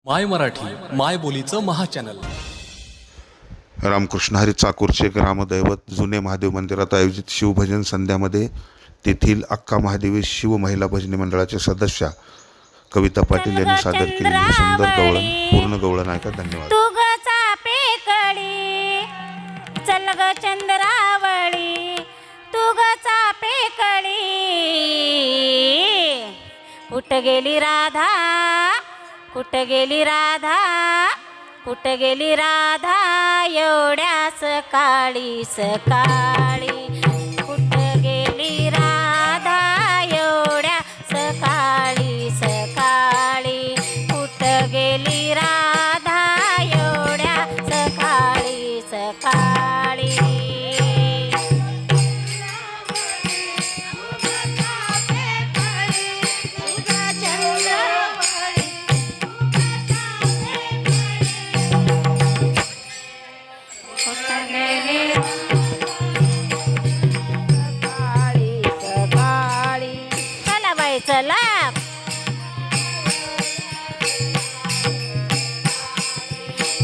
माय मराठी माय बोलीचं महाचॅनल. रामकृष्ण हरी चाकूरचे ग्रामदैवत जुने महादेव मंदिरात आयोजित शिवभजन संध्यामध्ये तेथील अक्का महादेवी शिव महिला भजनी मंडळाचे सदस्य कविता पाटील यांनी सादर केलेले सुंदर गवळण पूर्ण गवळण ऐका. धन्यवाद. तू ग चापेकळी चल ग चंद्रावळी, तू ग चापेकळी कुठं गेली राधा, कुठं गेली राधा, कुठं गेली राधा एवढ्या सकाळी सकाळी, कुठं गेली राधा एवढ्या सकाळी सकाळी, कुठं गेली राधा एवढ्या सकाळी सकाळी. चला बाई चला,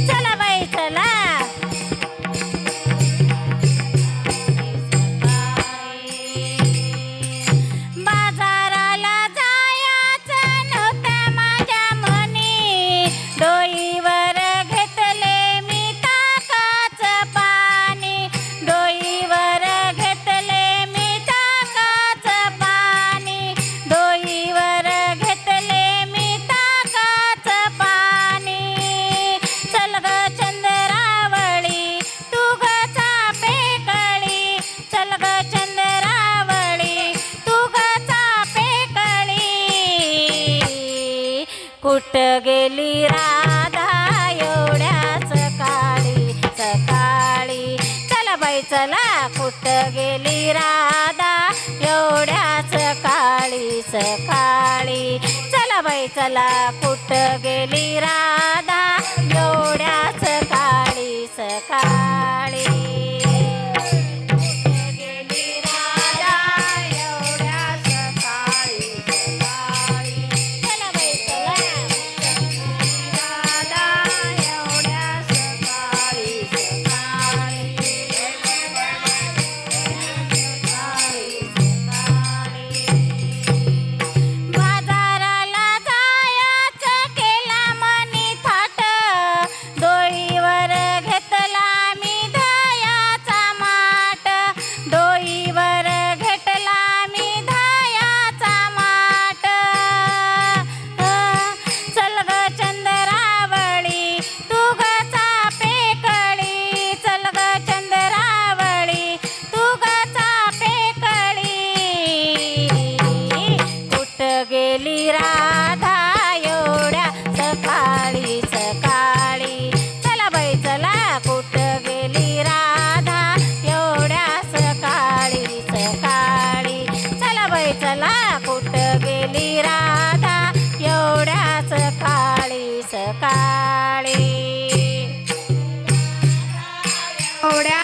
चला बाई चला. बाजाराला जायचं नव्हतं माझ्या मनी, डोईवर घेतले मी ताकाचं पाणी, डोईवर घेतले मी ताकाचं पाणी, डोईवर घेतले मी ताकाचं पाणी. चल ग चंद्रावळी तू ग चापेकळी, चल ग चंद्रावळी तू ग चापेकळी, कुठं गेली राधा एवढ्या सकाळी सकाळी. चला बाई चला, कुठं गेली राधा एवढ्या सकाळी सकाळी. चला बाई चला, कुठं गेली राधा एवढ्या सकाळी सकाळी. कुठं गेली राधा एवढ्या सकाळी सकाळी. चला बाई चला, राधा एवढ्या सकाळी सकाळी. बाजाराला जायचं केला मनी थाट, डोईवर घेतला मी दह्याचा माठ, डोईवर घेतला मी दह्याचा माठ. चल ग चंद्रावळी तू ग चापेकळी, चल ग चंद्रावळी तू ग चापेकळी, कुठं गेली राधा एवढ्या सकाळी सकाळी. चला बाई चला, कुठं गेली राधा एवढ्या सकाळी सकाळी. चला बाई चला, कुठं गेली राधा एवढ्या सकाळी सकाळी. एवढ्या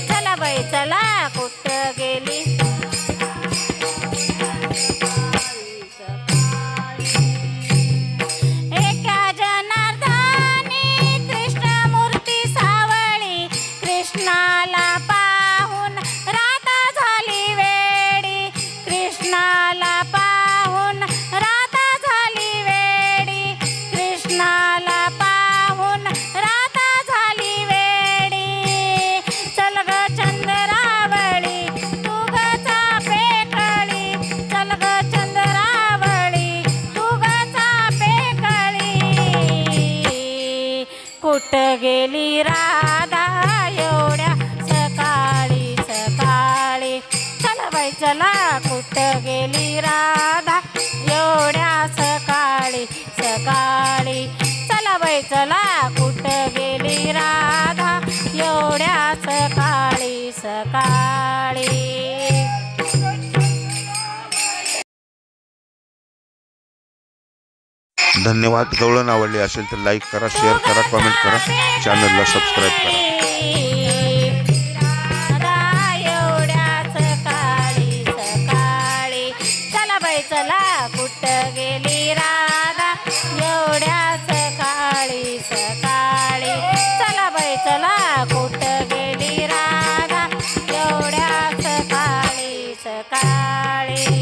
चला बाई चला, कुठं गेली एका जनार्दनी कृष्णमूर्ती सावळी, कृष्णाला पाहून राधा झाली वेडी, कृष्णाला पाहून राधा झाली वेडी, कृष्णाला पाहून राधा झाली वेडी. चल ग चंद्रावळी तू ग चापेकळी, चल ग चंद्रावळी तू ग चापेकळी, कुठं गेली राधा एवढ्या सकाळी सकाळी. चला बाई चला, कुठं गेली राधा एवढ्या सकाळी सकाळी. चला बाई चला, कुठं गेली राधा एवढ्या सकाळी सकाळी. धन्यवाद. गवळण आवडली असेल तर लाईक करा, शेअर करा, कमेंट करा, चॅनलला सबस्क्राईब करा. बाई चला कुठं गेली राधा एवढ्या सकाळी सकाळी चला बाई चला कुठं गेली राधा एवढ्या सकाळी सकाळी